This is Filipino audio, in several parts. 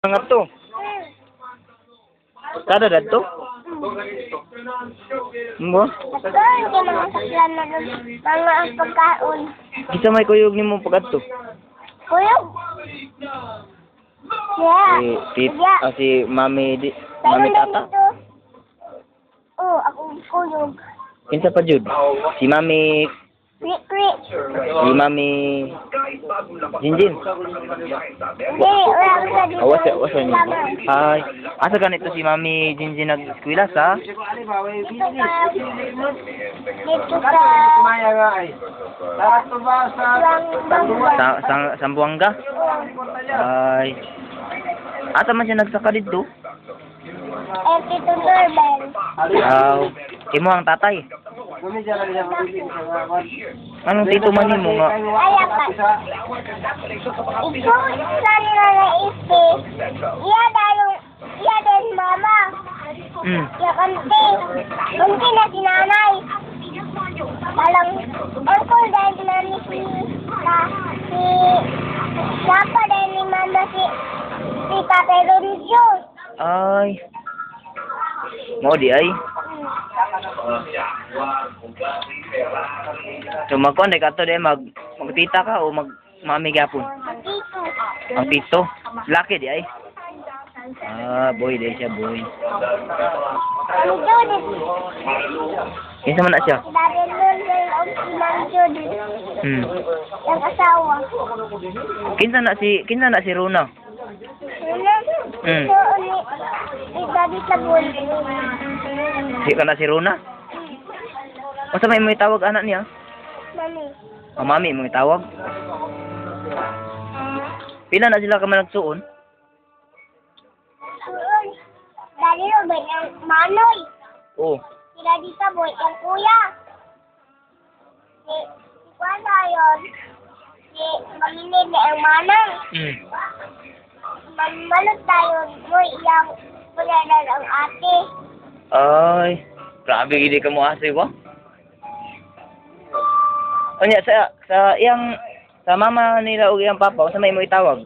Mga to. Kada dadto? Mo? Ay, yung mga sakyan na mga pagkaon. Kita may kuyog nimo pagadto. Kuyog? Yeah. Si Mami Mami Tata. Oo, ako kuyog. Kinsa pa jud? Si Mami Krik. Si Mami Jinjin. Hindi, wala ko sa dito. Wasa ni. Ay, asa ganito si Mami Jinjin nag-eskwela sa? Dito sa Sambuanga? Ay. Asa man siya nagsaka dito? Tito Doorbell. Imo ang tatay. Anong tito man nimo nga? Ay, apa. Ikaw sa nila naisip. Iya din mama. Ya kanti. Kanti na si nanay. Talang, uncle dahil na ni si Papa dahil ni mama si Tatay Ronjo. Ay. Mo di ay. So magkuan ka to magtita ka o mami gapon? Dito. Ang pito. Laki di ay. Boy di siya boy. Ang Judith. Kinsa man na siya? Daddy Ronjo o si Ma'am Judith. Yung asawa. Kinsa na si Rona? So, ni Daddy Sabon. Si ka na si Rona? Unsa may mo itawag anak niya? Mami. Mami mo itawag? Pila na sila ka man nagsuon? Daddy Robert ang manoy. Oo. Si Daddy Sabon ang kuya. Si Kwanda yun. Si Maminid na ang manang. Manmalot tayo mo iyang pulanan ang ate. Ay, grabe gidi ka mo ase ba? Onya sa mama nila ug iyang papa, unsa may mo itawag?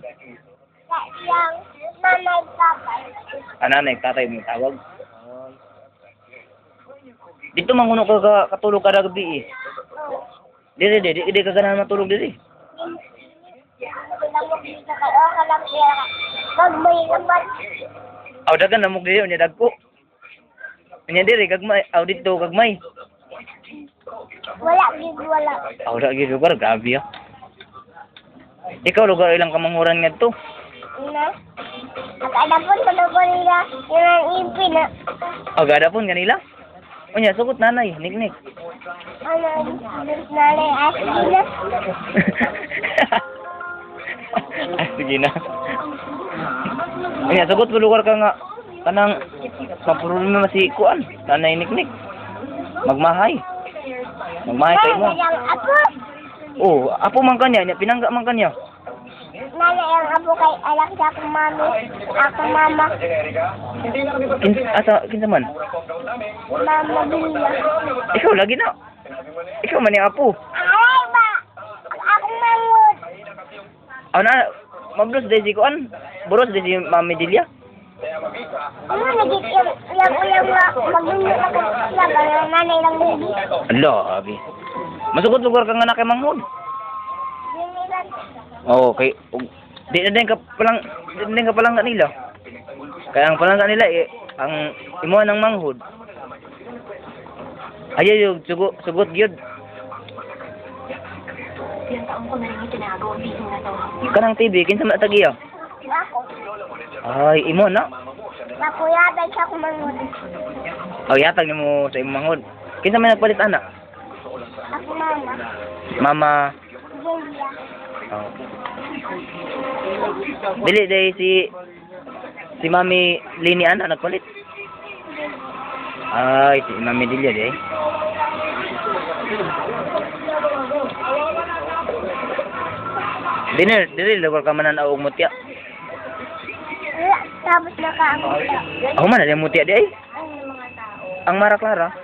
Sa iyang nanay tatay. Nanay tatay mo itawag. Dito manguno ka katulog kada gabi eh. Dili ka ganahan matulog diri. Gagmay naman. Aw dagan na mo diri unya dagko. Unya diri gagmay, aw dito gagmay. Wala. Aw da gid lugar grabe ah. Ikaw lugar ilang kamanguran ngadto? Na. Ada pun nila yung ipin na. Aw gada pon kanila. Unya sugot nanay, niknik. Ano, nanay asli na. Sige na. Unya sugot ko lugar ka nga kanang problema si kuan, nanay niknik. Magmahay kay mo. Apo. Oh, apo man kanya, pinangga man kanya. Nanay ang apo kay alak sa akong mami. Akong mama. Kinsa man? Mama Bilya. Ikaw lagi na. Ikaw man yung apo. Ay ba? Akong mangod. Mablos dahil si kuan. Boros dahil si Mami Delia. Ano nagit yung ulang magdunyo na kong nanay lang baby. Ala, abi. Masukot lugar ka nga na kay Manghod. Oo, kay di na din ka palang nila. Kaya ang palang nila ang imo ng Manghod. Ayaw yung sugot gyud. Ilang taon ko na rin itinago ang video na to. Kanang TV kinsa man tagiya? Ako. Ay, imo na. Nakuyabay siya kung mangod. Aw yatag nimo sa imong Manghod. Kinsa man nagpalit anak? Ako mama. Mama. Julia. Oh. Dili day si Mami Lini ana nagpalit. Ay, si Mami Delia day. Dili lugar ka man na og mutya. Wala. Tapos nakaangkita. Ako man na mutya day. Ano mga tao? Ang Mara Clara.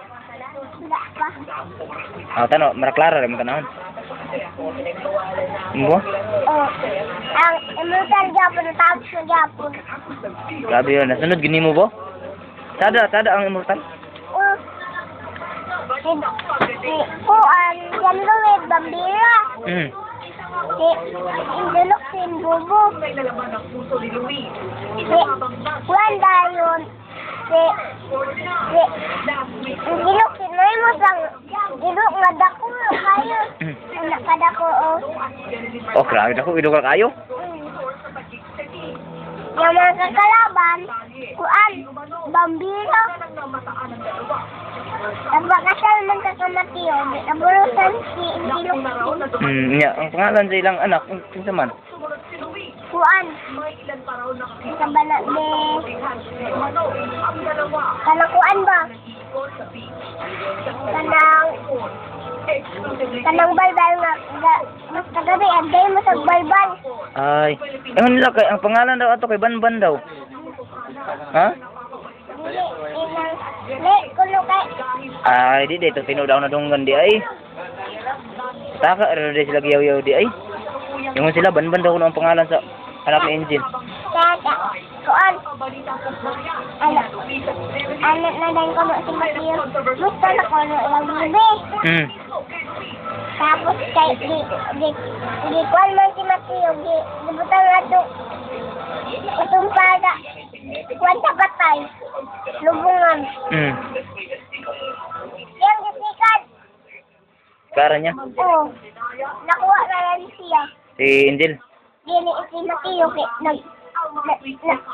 Wala pa. Tano Mara Clara rin mo tanahon. Mo? Oh. Ang immortal gapon, tapos na gapon. Grabe yun. Nasunod, gini mo ba? Tada ang immortal. Kuan, yan luwid, bambira. Si Indulok, si Imbubo. Si Wanda yun. Si Indulok, si Noy sang Indulok nga dako kayo. Anak ka dako, oh. Oh, grabe ako. Idukal kayo. Yung mga kakalaban, kuan, bambira. Nagpakasal man kakamati yun. Naburusan si Indulok. Ang pangalan sa ilang anak, kung saman. Kuan. Sa balat ni... Kanakuan ba? Kanang balbal nga. Mas kagabi, agay mo sa balbal. Ay. Ewan nila, ang pangalan daw ato kay Banban daw. Ha? Dili, kuno kay... Ay, di ito tinudaw na dunggan di ay. Taka, di sila giyaw-yaw di ay. Yung sila, Banban daw ang pangalan sa anak ni Engine. Kaka, kuan. Anak na din ko si Matthew. Gusto na ko lang bibi. Tapos kay di kuan man si Matthew. Di butang ato. Itong pada. Kuan sa patay. Lubungan. Yang gisikat. Kara niya? Oo. Nakuha na yan siya. Si Angel? Dili si Matthew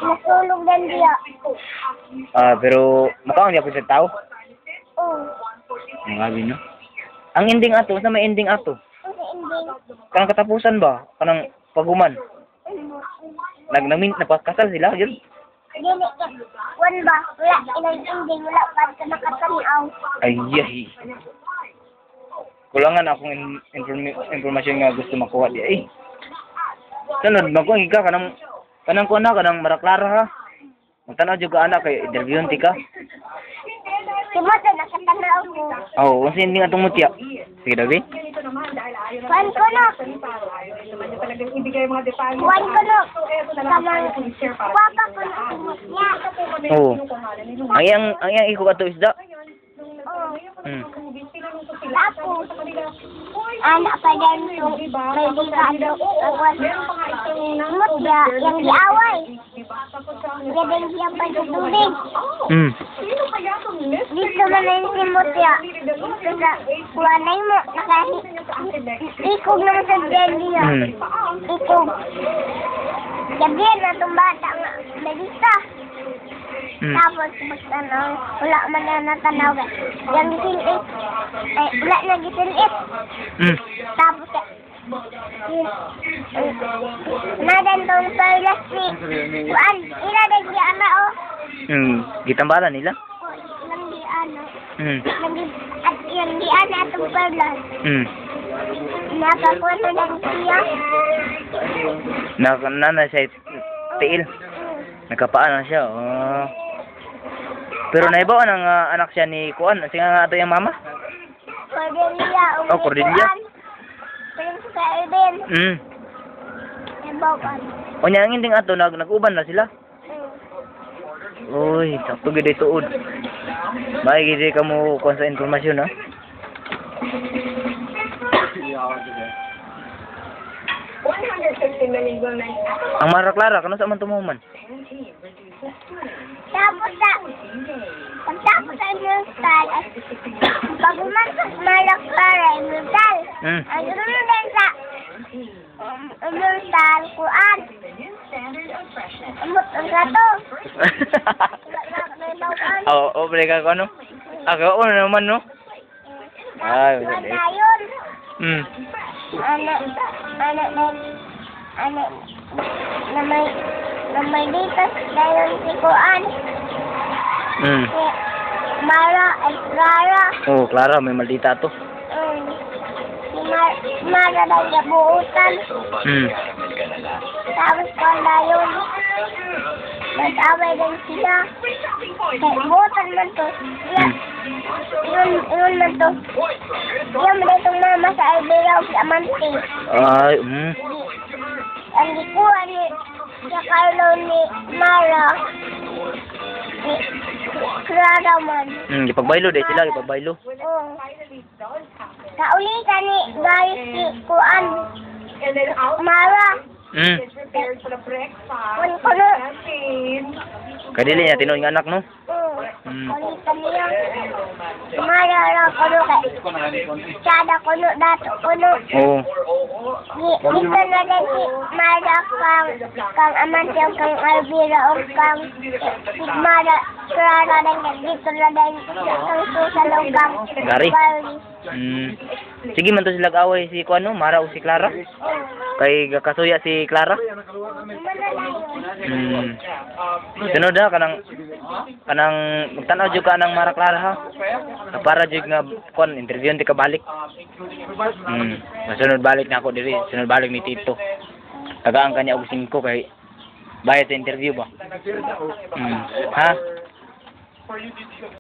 nasulog din diya. Pero mukha niya po sa tao? Oo. Grabe no? Ang ending ato, sa may ending ato? Ang ending. Kanang katapusan ba? Kanang paguman? Napakasal sila, yun? Dili ka. Wan ba? Wala. Inang ending. Wala pa ka nakatanaw. Ay. Kulangan akong informasyon nga gusto makuha di ay. Sunod, magkuhan ka kanang kuha na, kanang maraklara ha. Magtanaw dyan ka anak, kay interviewin ti ka. Si Mata, nakatanaw ko. Oo, kasi hindi nga itong mutya. Sige, Davi. Kuhan ko no. Kuhan ko no. Kamang wapa ko na niya. Oo. Ang iyang iko ka to isda. Tapos, anak pa din yung may ligado. Mutya, yung diaway. Gading siyang pagtutubig. Dito man na yung si Mutya. Dito sa kuwanay mo. Ikog naman sa jelly. Ikog. Gabihan na itong bata nga. Nagista. Tapos, wala man na natanaw. Yung gisilip. Wala na gisilip. Tapos, nadan tong perlas si Juan. Inadan si Ana, oh. Gitambalan nila? Nang di Ana. At yung di Ana atong perlas. Nakakuha na lang siya. Nana siya tiil. Nagkapaan na siya, oh. Pero naibaw ang anak siya ni Kuan. Sige nga ito yung mama? Cordelia. Oh, Cordelia. Prince Calvin. Naibaw kan. O niya, ang hindi nga ito, nag-uban na sila. Uy, sakto gid tuod. May gid ka mo kuan sa informasyon, ha? Ang Maraklara, kano sa man tumuman? Tapos pagtapos sa immortal, paguman sa Maraklara, immortal. Ang sunod sa immortal, Kuan. Amot ang gato. Oo, balik ako, ano? Ako, ano naman, no? Ay, wala yun. Anak na may ditas dayon si Kuan. Si Mara at Clara. Oh, Clara, may maldita to. Si Mara daw gabuutan. Tapos ko dayon. Nag-away din sila. Kaya buutan man to. Yun man to. Yan man itong mama sa Albiraw sa Amante. Ay, ang likuan ni sa Carlo ni Mara ni Clara man. Ipagbaylo di sila, ipagbaylo. Oh. Kaulitan ni guys si Kuan Mara. Kuno. Kadili niya tinuod nga anak no. Kaulitan niya. Mara ra kuno kay. Sada kuno dato kuno. Oo. Dito na din si Mara kang Amantyo kang Alvira o kang Mara Clara din dito na din kang Susalong kang Gary. Sige man to sila away si Kuan no, Mara o si Clara. Kay kasuya si Clara. Sunod ha kanang magtanaw jud ka nang Mara Clara ha. Para jud nga Kuan interview ti ka balik. Masunod balik na ako diri, sunod balik ni Tito. Tagaan kanya og 5 kay bayad sa interview ba. Ha?